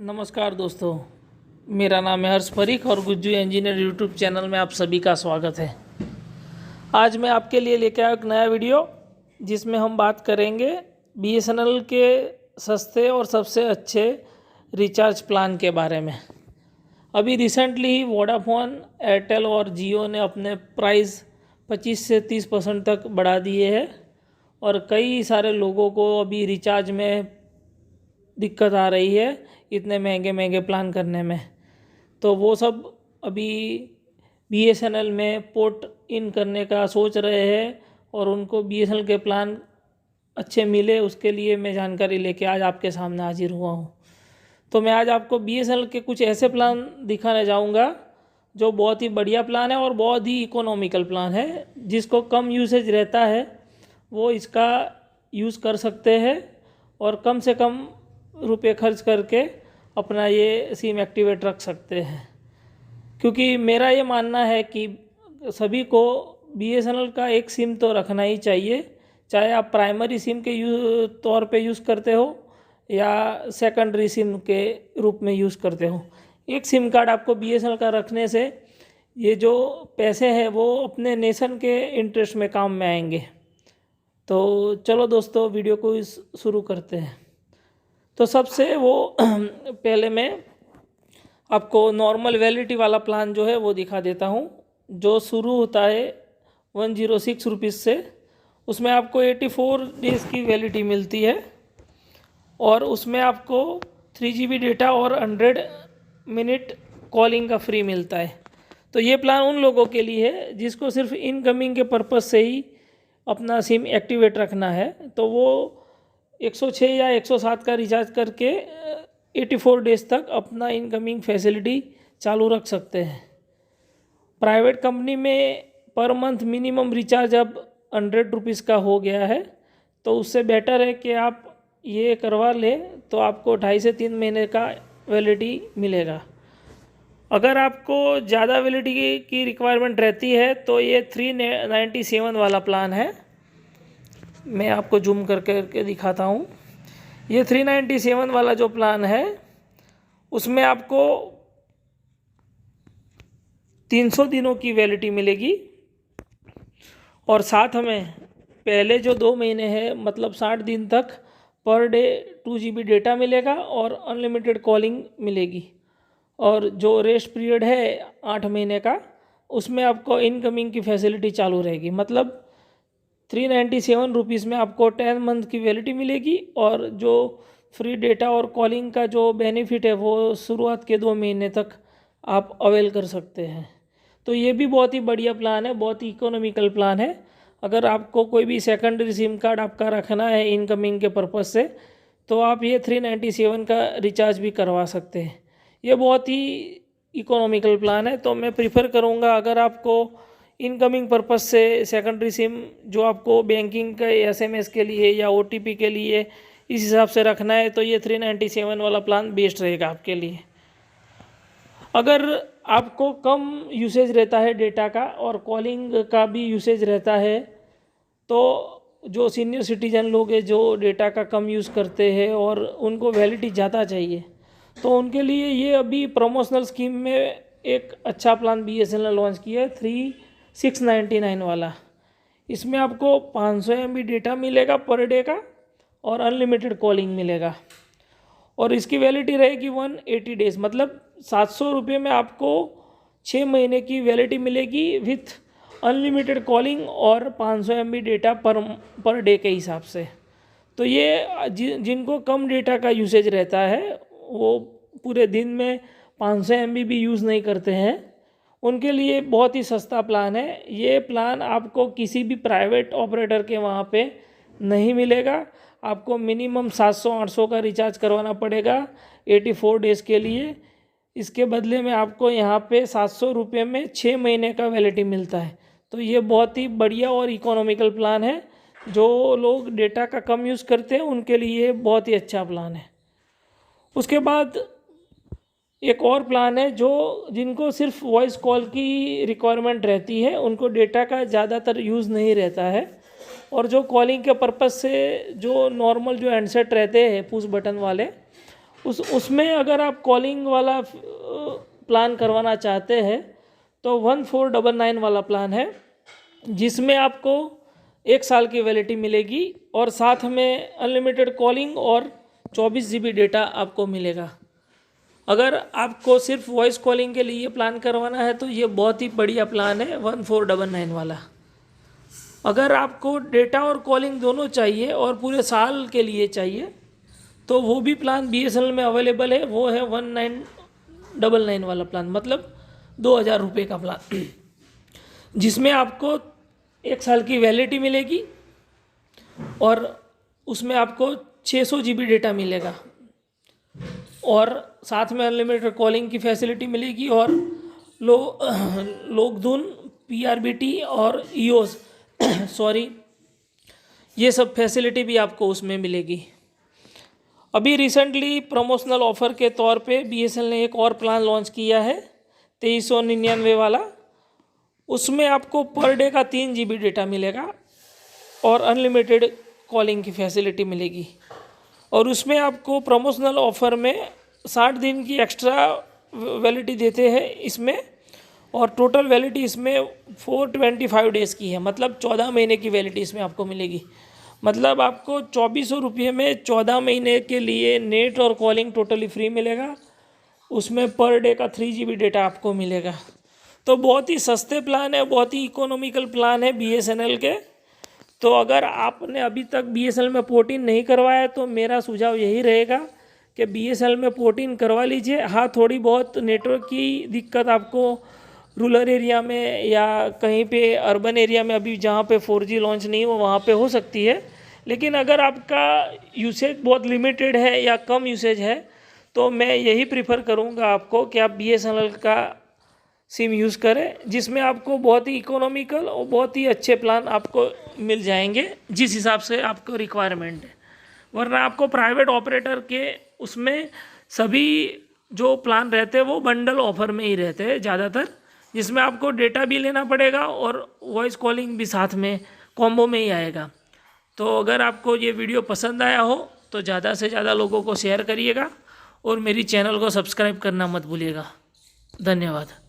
नमस्कार दोस्तों, मेरा नाम है हर्ष परीख और गुज्जू इंजीनियर यूट्यूब चैनल में आप सभी का स्वागत है। आज मैं आपके लिए लेके आया एक नया वीडियो जिसमें हम बात करेंगे बीएसएनएल के सस्ते और सबसे अच्छे रिचार्ज प्लान के बारे में। अभी रिसेंटली ही वोडाफोन, एयरटेल और जियो ने अपने प्राइस 25 से 30% तक बढ़ा दिए हैं और कई सारे लोगों को अभी रिचार्ज में दिक्कत आ रही है इतने महंगे महंगे प्लान करने में। तो वो सब अभी बीएसएनएल में पोर्ट इन करने का सोच रहे हैं और उनको बीएसएनएल के प्लान अच्छे मिले, उसके लिए मैं जानकारी लेके आज आपके सामने हाजिर हुआ हूँ। तो मैं आज आपको बीएसएनएल के कुछ ऐसे प्लान दिखाने जाऊँगा जो बहुत ही बढ़िया प्लान है और बहुत ही इकोनॉमिकल प्लान है। जिसको कम यूसेज रहता है वो इसका यूज़ कर सकते हैं और कम से कम रुपए खर्च करके अपना ये सिम एक्टिवेट रख सकते हैं। क्योंकि मेरा ये मानना है कि सभी को बीएसएनएल का एक सिम तो रखना ही चाहिए, चाहे आप प्राइमरी सिम के तौर पे यूज़ करते हो या सेकेंडरी सिम के रूप में यूज़ करते हो। एक सिम कार्ड आपको बीएसएनएल का रखने से ये जो पैसे हैं वो अपने नेशन के इंटरेस्ट में काम में आएंगे। तो चलो दोस्तों, वीडियो को शुरू करते हैं। तो सबसे वो पहले मैं आपको नॉर्मल वैलिडिटी वाला प्लान जो है वो दिखा देता हूँ, जो शुरू होता है 106 रुपीज़ से। उसमें आपको 84 डेज़ की वैलिडिटी मिलती है और उसमें आपको 3 GB डेटा और 100 मिनट कॉलिंग का फ्री मिलता है। तो ये प्लान उन लोगों के लिए है जिसको सिर्फ इनकमिंग के पर्पज़ से ही अपना सिम एक्टिवेट रखना है। तो वो 106 या 107 का रिचार्ज करके 84 डेज़ तक अपना इनकमिंग फैसिलिटी चालू रख सकते हैं। प्राइवेट कंपनी में पर मंथ मिनिमम रिचार्ज अब 100 रुपीज़ का हो गया है, तो उससे बेटर है कि आप ये करवा लें तो आपको 2.5 से 3 महीने का वैलिडिटी मिलेगा। अगर आपको ज़्यादा वैलिडिटी की रिक्वायरमेंट रहती है तो ये 397 वाला प्लान है। मैं आपको जूम करके दिखाता हूँ। ये 397 वाला जो प्लान है उसमें आपको 300 दिनों की वैलिडिटी मिलेगी और साथ में पहले जो 2 महीने हैं मतलब 60 दिन तक पर डे 2 GB डेटा मिलेगा और अनलिमिटेड कॉलिंग मिलेगी। और जो रेस्ट पीरियड है 8 महीने का, उसमें आपको इनकमिंग की फैसिलिटी चालू रहेगी। मतलब 397 रुपीज़ में आपको 10 मंथ की वैलिडिटी मिलेगी और जो फ्री डेटा और कॉलिंग का जो बेनिफिट है वो शुरुआत के 2 महीने तक आप अवेल कर सकते हैं। तो ये भी बहुत ही बढ़िया प्लान है, बहुत ही इकोनॉमिकल प्लान है। अगर आपको कोई भी सेकेंडरी सिम कार्ड आपका रखना है इनकमिंग के पर्पज़ से तो आप ये 397 का रिचार्ज भी करवा सकते हैं। ये बहुत ही इकोनॉमिकल प्लान है। तो मैं प्रीफर करूँगा, अगर आपको इनकमिंग पर्पज़ से सेकेंडरी सिम जो आपको बैंकिंग के SMS के लिए या OTP के लिए इस हिसाब से रखना है, तो ये 397 वाला प्लान बेस्ट रहेगा आपके लिए। अगर आपको कम यूसेज रहता है डेटा का और कॉलिंग का भी यूसेज रहता है, तो जो सीनियर सिटीजन लोग हैं जो डेटा का कम यूज़ करते हैं और उनको वैलिडिटी ज़्यादा चाहिए, तो उनके लिए ये अभी प्रमोशनल स्कीम में एक अच्छा प्लान BSNL ने लॉन्च किया है, 3699 वाला। इसमें आपको 500 MB डेटा मिलेगा पर डे का और अनलिमिटेड कॉलिंग मिलेगा और इसकी वैलिडिटी रहेगी 180 डेज़। मतलब 700 रुपये में आपको 6 महीने की वैलिडिटी मिलेगी विथ अनलिमिटेड कॉलिंग और 500 MB डेटा पर डे के हिसाब से। तो ये जिनको कम डेटा का यूसेज रहता है, वो पूरे दिन में 500 MB भी यूज़ नहीं करते हैं, उनके लिए बहुत ही सस्ता प्लान है। ये प्लान आपको किसी भी प्राइवेट ऑपरेटर के वहाँ पे नहीं मिलेगा। आपको मिनिमम 700-800 का रिचार्ज करवाना पड़ेगा 84 डेज़ के लिए। इसके बदले में आपको यहाँ पे 700 रुपये में 6 महीने का वैलिडिटी मिलता है। तो ये बहुत ही बढ़िया और इकोनॉमिकल प्लान है। जो लोग डेटा का कम यूज़ करते हैं उनके लिए बहुत ही अच्छा प्लान है। उसके बाद एक और प्लान है जो जिनको सिर्फ वॉइस कॉल की रिक्वायरमेंट रहती है, उनको डेटा का ज़्यादातर यूज़ नहीं रहता है और जो कॉलिंग के पर्पज़ से जो नॉर्मल जो हैंडसेट रहते हैं पुश बटन वाले, उसमें अगर आप कॉलिंग वाला प्लान करवाना चाहते हैं तो 1499 वाला प्लान है, जिसमें आपको 1 साल की वैलिडिटी मिलेगी और साथ में अनलिमिटेड कॉलिंग और 24 GB डेटा आपको मिलेगा। अगर आपको सिर्फ वॉइस कॉलिंग के लिए प्लान करवाना है तो ये बहुत ही बढ़िया प्लान है 1499 वाला। अगर आपको डेटा और कॉलिंग दोनों चाहिए और पूरे साल के लिए चाहिए तो वो भी प्लान BSNL में अवेलेबल है, वो है 1999 वाला प्लान, मतलब 2000 रुपये का प्लान, जिसमें आपको 1 साल की वैलिडिटी मिलेगी और उसमें आपको 600 GB डेटा मिलेगा और साथ में अनलिमिटेड कॉलिंग की फैसिलिटी मिलेगी और लोकधुन, PRBT और EOS सॉरी, ये सब फैसिलिटी भी आपको उसमें मिलेगी। अभी रिसेंटली प्रमोशनल ऑफ़र के तौर पे BSNL ने एक और प्लान लॉन्च किया है 2399 वाला। उसमें आपको पर डे का 3 GB डेटा मिलेगा और अनलिमिटेड कॉलिंग की फैसिलिटी मिलेगी और उसमें आपको प्रमोशनल ऑफ़र में 60 दिन की एक्स्ट्रा वैलिडिटी देते हैं इसमें, और टोटल वैलिडिटी इसमें 425 डेज़ की है, मतलब 14 महीने की वैलिडिटी इसमें आपको मिलेगी। मतलब आपको 2400 रुपये में 14 महीने के लिए नेट और कॉलिंग टोटली फ्री मिलेगा। उसमें पर डे का 3 GB डेटा आपको मिलेगा। तो बहुत ही सस्ते प्लान है, बहुत ही इकोनॉमिकल प्लान है BSNL के। तो अगर आपने अभी तक BSNL में पोर्ट इन नहीं करवाया है तो मेरा सुझाव यही रहेगा कि BSNL में पोर्ट इन करवा लीजिए। हाँ, थोड़ी बहुत नेटवर्क की दिक्कत आपको रूरल एरिया में या कहीं पे अर्बन एरिया में अभी जहाँ पे 4G लॉन्च नहीं हो वहाँ पे हो सकती है, लेकिन अगर आपका यूसेज बहुत लिमिटेड है या कम यूसेज है तो मैं यही प्रीफर करूँगा आपको कि आप BSNL का सिम यूज़ करें, जिसमें आपको बहुत ही इकोनॉमिकल और बहुत ही अच्छे प्लान आपको मिल जाएंगे जिस हिसाब से आपको रिक्वायरमेंट है। वरना आपको प्राइवेट ऑपरेटर के उसमें सभी जो प्लान रहते हैं वो बंडल ऑफर में ही रहते हैं ज़्यादातर, जिसमें आपको डेटा भी लेना पड़ेगा और वॉइस कॉलिंग भी साथ में कॉम्बो में ही आएगा। तो अगर आपको ये वीडियो पसंद आया हो तो ज़्यादा से ज़्यादा लोगों को शेयर करिएगा और मेरी चैनल को सब्सक्राइब करना मत भूलिएगा। धन्यवाद।